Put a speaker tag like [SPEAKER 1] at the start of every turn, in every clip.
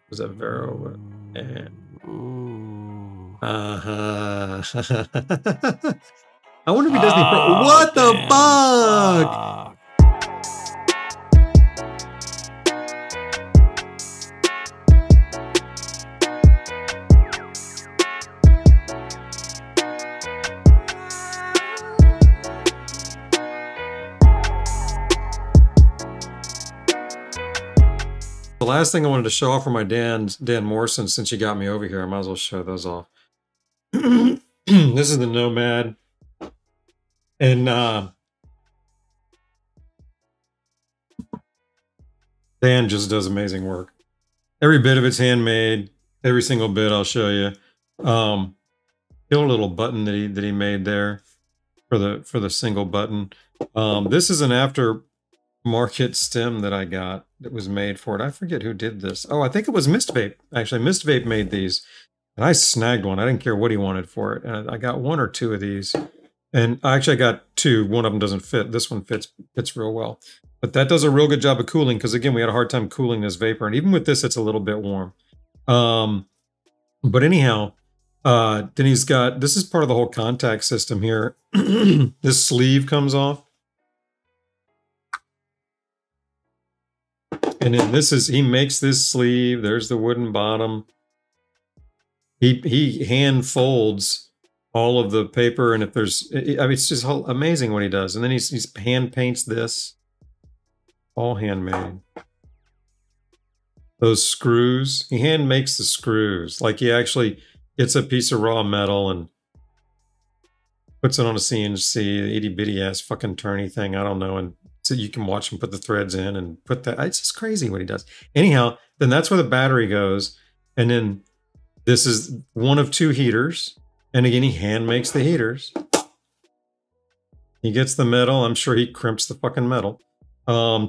[SPEAKER 1] Was that Vero? And I wonder if he does any pro.
[SPEAKER 2] Oh,
[SPEAKER 1] What the
[SPEAKER 2] damn,
[SPEAKER 1] fuck?
[SPEAKER 2] fuck.
[SPEAKER 1] The last thing I wanted to show off for my Dan Morrison, since you got me over here, I might as well show those off. This is the Nomad. And Dan just does amazing work. Every bit of it's handmade. Every single bit I'll show you. The little button that he made there for the single button. This is an aftermarket stem that I got that was made for it. I forget who did this. Oh, I think it was Mist Vape. Actually, Mist Vape made these. And I snagged one. I didn't care what he wanted for it. And I got one or two of these. And actually I got two. One of them doesn't fit. This one fits real well. But that does a real good job of cooling, because again, we had a hard time cooling this vapor. And even with this, it's a little bit warm. But anyhow, then he's got, this is part of the whole contact system here. This sleeve comes off. And then this is, he makes this sleeve. There's the wooden bottom. He hand folds all of the paper, and if there's, I mean, it's just amazing what he does. And then he's hand paints this, all handmade. Those screws, he hand makes the screws. Like he actually gets a piece of raw metal and puts it on a CNC, itty bitty ass fucking turny thing. I don't know. And so you can watch him put the threads in and put that. It's just crazy what he does. Anyhow, then that's where the battery goes. And then this is one of two heaters. And again, he hand makes the heaters. He gets the metal. I'm sure he crimps the fucking metal.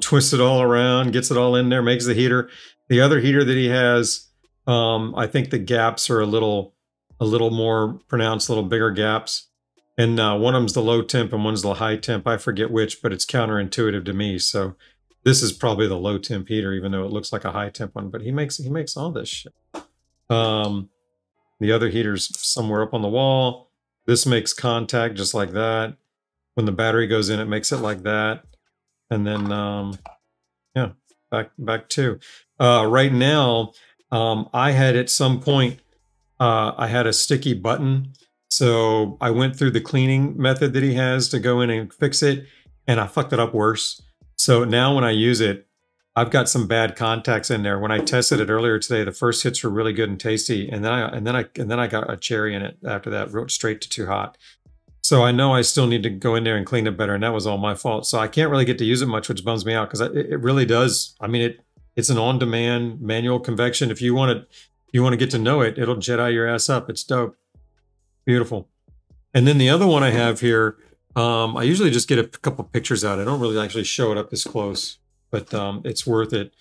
[SPEAKER 1] Twists it all around, gets it all in there, makes the heater. The other heater that he has, I think the gaps are a little more pronounced, a little bigger gaps. And one of them's the low temp and one's the high temp. I forget which, but it's counterintuitive to me. So this is probably the low temp heater, even though it looks like a high temp one. But he makes all this shit. The other heater's somewhere up on the wall. This makes contact just like that. When the battery goes in, it makes it like that. And then, yeah, back two. Right now, I had at some point, I had a sticky button. So I went through the cleaning method that he has to go in and fix it, and I fucked it up worse. So now when I use it, I've got some bad contacts in there. When I tested it earlier today, the first hits were really good and tasty, and then I got a cherry in it after that, wrote straight to too hot. So I know I still need to go in there and clean it better, and that was all my fault. So I can't really get to use it much, which bums me out, because it really does. I mean, it's an on-demand manual convection. If you want to get to know it, it'll Jedi your ass up. It's dope, beautiful. And then the other one I have here, I usually just get a couple pictures out. I don't really actually show it up this close, but it's worth it.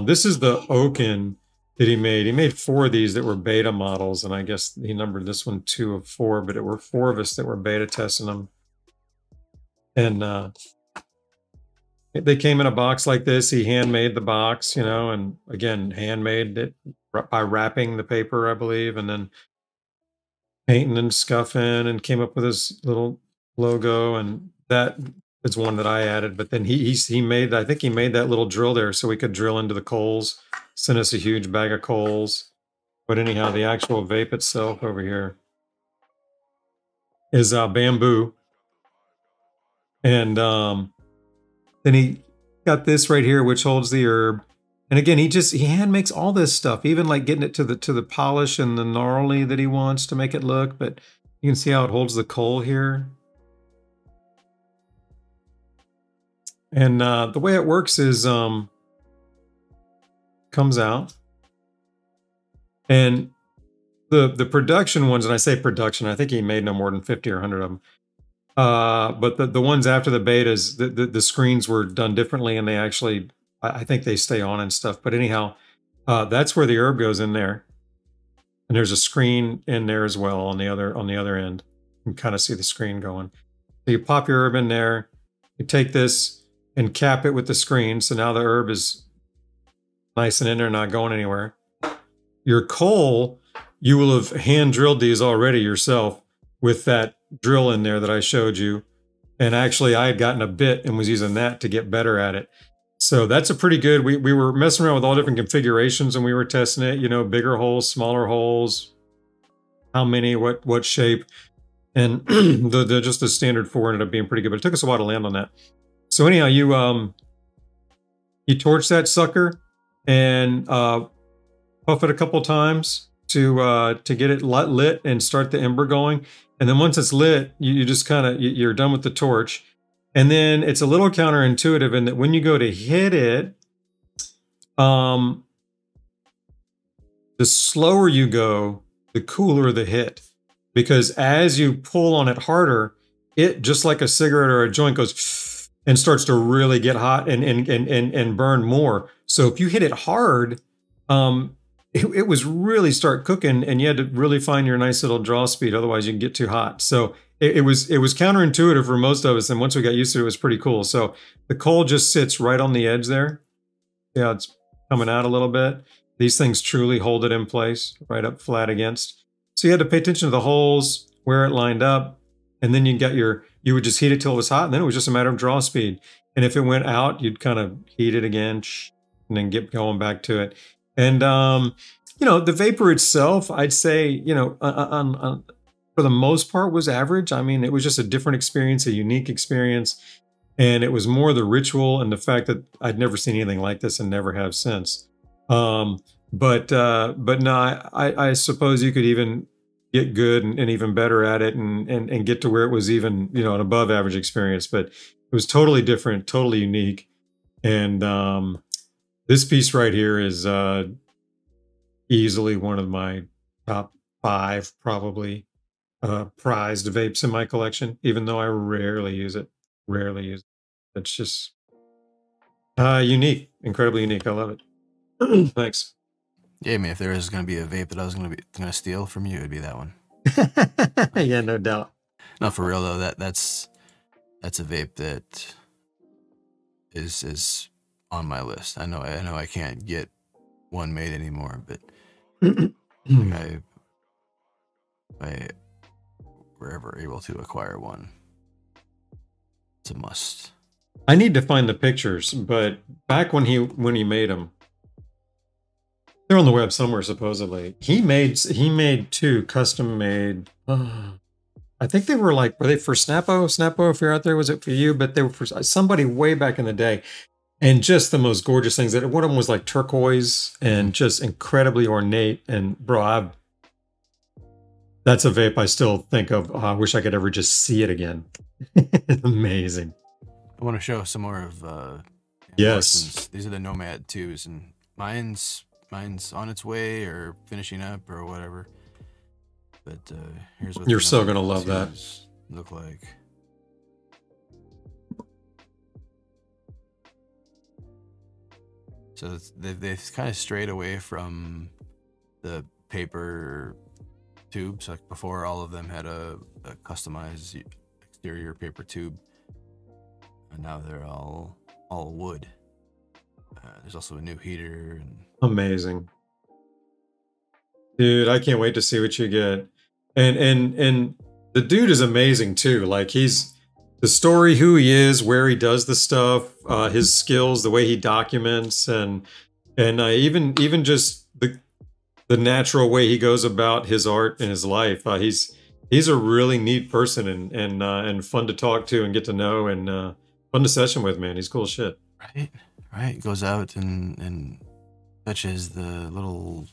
[SPEAKER 1] This is the Okin that he made. He made 4 of these that were beta models, and I guess he numbered this one 2 of 4, but it were 4 of us that were beta testing them. And they came in a box like this. He handmade the box, you know, and again, handmade it by wrapping the paper, I believe, and then painting and scuffing, and came up with his little logo. And that is one that I added. But then he made, I think he made that little drill there so we could drill into the coals. Sent us a huge bag of coals. But anyhow, the actual vape itself over here is bamboo. And then he got this right here, which holds the herb. And again, he hand makes all this stuff, even like getting it to the polish and the gnarly that he wants to make it look. But you can see how it holds the coal here. And the way it works is comes out, and the production ones, and I say production, I think he made no more than 50 or 100 of them. But the ones after the betas, the screens were done differently, and they actually, I think they stay on and stuff. But anyhow, that's where the herb goes in there, and there's a screen in there as well on the other end. You can kind of see the screen going. So you pop your herb in there, you take this and cap it with the screen. So now the herb is nice and in there, not going anywhere. your coal, you will have hand drilled these already yourself with that drill in there that I showed you. And actually, I had gotten a bit and was using that to get better at it. So that's a pretty good. We were messing around with all different configurations and we were testing it. You know, bigger holes, smaller holes, how many, what shape, and just the standard 4 ended up being pretty good. But it took us a while to land on that. So anyhow, you torch that sucker and puff it a couple times to get it lit and start the ember going. And then once it's lit, you just kind of, you're done with the torch. And then it's a little counterintuitive in that when you go to hit it, the slower you go, the cooler the hit. Because as you pull on it harder, it, just like a cigarette or a joint, goes and starts to really get hot and burn more. So if you hit it hard, it was really start cooking, and you had to really find your nice little draw speed. Otherwise, you can get too hot. So it was counterintuitive for most of us, and once we got used to it, it was pretty cool. So the coal just sits right on the edge there. Yeah, it's coming out a little bit. These things truly hold it in place, right up flat against. So you had to pay attention to the holes, where it lined up, and then you would just heat it till it was hot, and then it was just a matter of draw speed. And if it went out, you'd kind of heat it again, and then get going back to it. And, you know, the vapor itself, I'd say, you know, for the most part was average. I mean, it was just a different experience, a unique experience. And it was more the ritual and the fact that I'd never seen anything like this and never have since. But no, I suppose you could even get good and even better at it and get to where it was even, you know, an above average experience. But it was totally different, totally unique. And, this piece right here is easily one of my top 5, probably, prized vapes in my collection, even though I rarely use it. Rarely use it. It's just unique, incredibly unique. I love it. Thanks.
[SPEAKER 2] Yeah, man, if there was going to be a vape that I was going to steal from you, it'd be that one.
[SPEAKER 1] Yeah, no doubt.
[SPEAKER 2] No, for real though, that's a vape that is on my list. I know I can't get one made anymore, but I were ever able to acquire one, it's a must.
[SPEAKER 1] I need to find the pictures, but back when he made them, they're on the web somewhere supposedly. He made 2 custom made. I think they were they for Snappo? Snappo, if you're out there, was it for you? But they were for somebody way back in the day. And just the most gorgeous things. One of them was like turquoise and just incredibly ornate. And bro, that's a vape I still think of. Oh, I wish I could ever just see it again. It's amazing.
[SPEAKER 2] I want to show some more of
[SPEAKER 1] yes.
[SPEAKER 2] Morrison's. These are the Nomad 2s, and mine's on its way or finishing up or whatever. But here's what
[SPEAKER 1] you're so gonna love that.
[SPEAKER 2] Look like. So they've kind of strayed away from the paper tubes. Like before, all of them had a customized exterior paper tube, and now they're all wood. There's also a new heater. And
[SPEAKER 1] amazing, dude! I can't wait to see what you get. And the dude is amazing too. Like the story, who he is, where he does the stuff, his skills, the way he documents, and even just the natural way he goes about his art and his life. He's a really neat person and fun to talk to and get to know, and fun to session with, man. He's cool as shit.
[SPEAKER 2] Right. Goes out and touches the little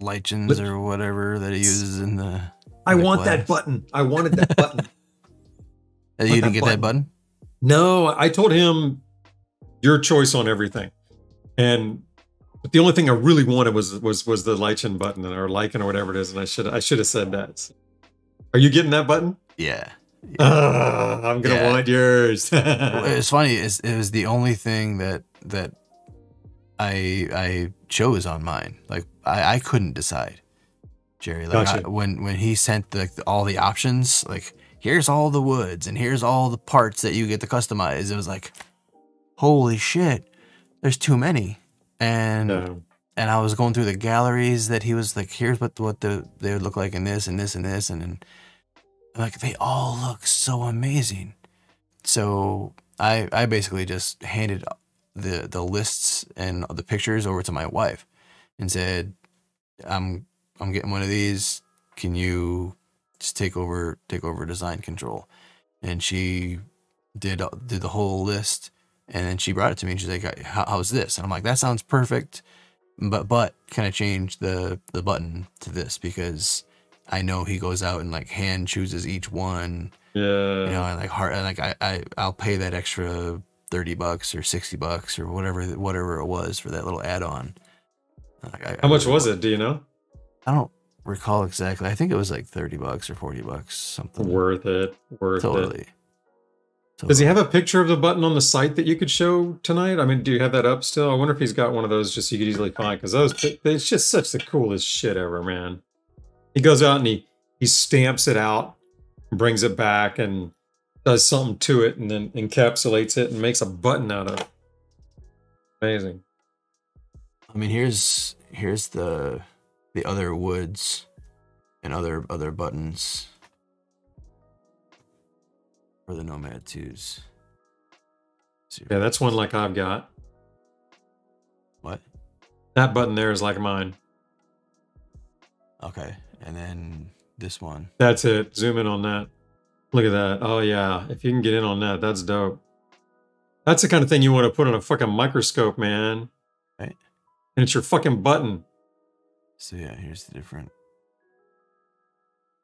[SPEAKER 2] lichens or whatever that he uses in the.
[SPEAKER 1] I want that button. I wanted that button.
[SPEAKER 2] You didn't get that button?
[SPEAKER 1] No, I told him your choice on everything, but the only thing I really wanted was the lichen button or lichen or whatever it is, and I should have said that. So, are you getting that button?
[SPEAKER 2] Yeah.
[SPEAKER 1] I'm gonna want yours.
[SPEAKER 2] Well, it's funny. It was the only thing that I chose on mine. Like I couldn't decide, Jerry. Like
[SPEAKER 1] gotcha.
[SPEAKER 2] When he sent all the options, like. Here's all the woods and here's all the parts that you get to customize. It was like, holy shit, there's too many. And and I was going through the galleries that he was like, here's what they would look like in this and this and this, and like they all look so amazing. So I basically just handed the lists and the pictures over to my wife and said, I'm getting one of these. Can you just take over design control? And she did the whole list, and then she brought it to me and she's like, how's this? And I'm like, that sounds perfect, but can I change the button to this, because I know he goes out and like hand chooses each one.
[SPEAKER 1] Yeah.
[SPEAKER 2] You know, and like I'll pay that extra $30 or $60 or whatever it was for that little add-on. Like,
[SPEAKER 1] How much was it? Do you know?
[SPEAKER 2] I don't recall exactly. I think it was like $30 or $40, something.
[SPEAKER 1] Worth it. Worth
[SPEAKER 2] Totally.
[SPEAKER 1] it. Does he have a picture of the button on the site that you could show tonight? I mean, do you have that up still? I wonder if he's got one of those just so you could easily find, because it's just such the coolest shit ever, man. He goes out and he stamps it out, brings it back, and does something to it, and then encapsulates it and makes a button out of it. Amazing.
[SPEAKER 2] I mean, here's the other woods and other buttons for the Nomad 2s.
[SPEAKER 1] Yeah, that's one like I've got.
[SPEAKER 2] What?
[SPEAKER 1] That button there is like mine.
[SPEAKER 2] Okay, and then this one.
[SPEAKER 1] That's it. Zoom in on that. Look at that. Oh yeah, if you can get in on that, that's dope. That's the kind of thing you want to put on a fucking microscope, man.
[SPEAKER 2] Right.
[SPEAKER 1] And it's your fucking button.
[SPEAKER 2] So yeah, here's the different.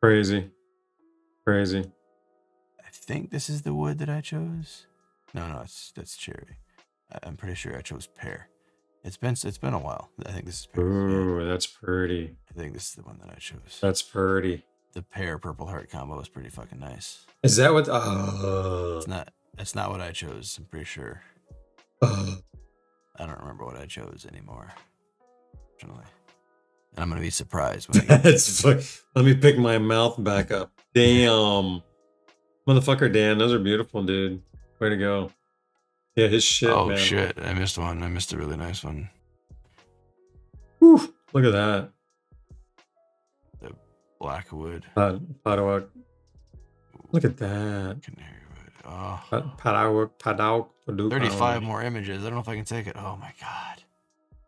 [SPEAKER 1] Crazy. Crazy.
[SPEAKER 2] I think this is the wood that I chose. No, that's cherry. I'm pretty sure I chose pear. It's been a while. I think this is pear.
[SPEAKER 1] Ooh,
[SPEAKER 2] yeah.
[SPEAKER 1] That's pretty.
[SPEAKER 2] I think this is the one that I chose.
[SPEAKER 1] That's pretty.
[SPEAKER 2] The pear purple heart combo is pretty fucking nice.
[SPEAKER 1] Is that what?
[SPEAKER 2] That's not what I chose. I'm pretty sure. I don't remember what I chose anymore. Fortunately. And I'm gonna be surprised when
[SPEAKER 1] let me pick my mouth back up. Damn. Motherfucker, Dan, those are beautiful, dude. Way to go. Yeah, his shit,
[SPEAKER 2] oh,
[SPEAKER 1] man.
[SPEAKER 2] Shit. I missed one. I missed a really nice one.
[SPEAKER 1] Whew, look at that.
[SPEAKER 2] The Blackwood.
[SPEAKER 1] Padawak. Look at that.
[SPEAKER 2] Oh.
[SPEAKER 1] Padawak.
[SPEAKER 2] 35 more images. I don't know if I can take it. Oh my god.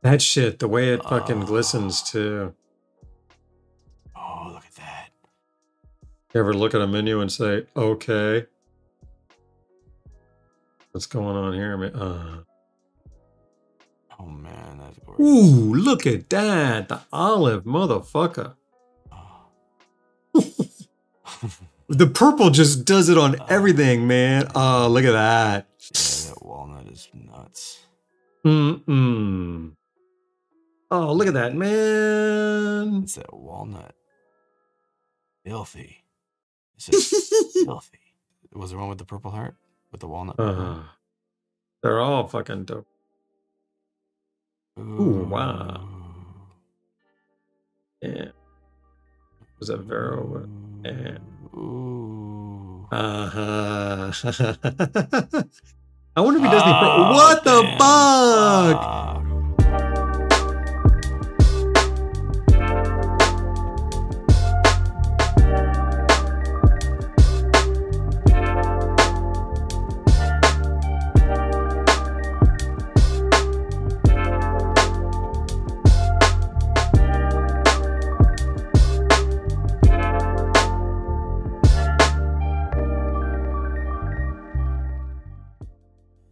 [SPEAKER 1] That shit, the way it fucking glistens too.
[SPEAKER 2] Oh, look at that.
[SPEAKER 1] You ever look at a menu and say, okay, what's going on here?
[SPEAKER 2] Oh man, that's gorgeous.
[SPEAKER 1] Ooh, look at that. The olive motherfucker.
[SPEAKER 2] Oh.
[SPEAKER 1] The purple just does it on everything, man. Oh, look at that.
[SPEAKER 2] Yeah, that walnut is nuts.
[SPEAKER 1] Oh, look at that, man.
[SPEAKER 2] It's that walnut. Filthy. It's just filthy. Was there one with the purple heart? With the walnut?
[SPEAKER 1] They're all fucking dope. Ooh, wow. Yeah. Was that Vero? Yeah.
[SPEAKER 2] Ooh.
[SPEAKER 1] I wonder if he does any what the fuck?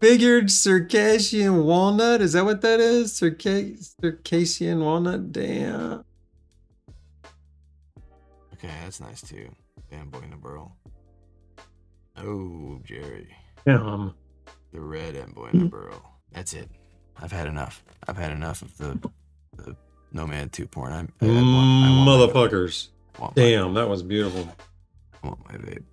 [SPEAKER 1] Figured Circassian walnut? Is that what that is? Circassian walnut? Damn.
[SPEAKER 2] Okay, that's nice too. Damn boy in the burl. Oh, Jerry.
[SPEAKER 1] The
[SPEAKER 2] red and boy in the burl. That's it. I've had enough. I've had enough of the Nomad 2 porn.
[SPEAKER 1] Motherfuckers. Damn, that was beautiful.
[SPEAKER 2] I want my vape.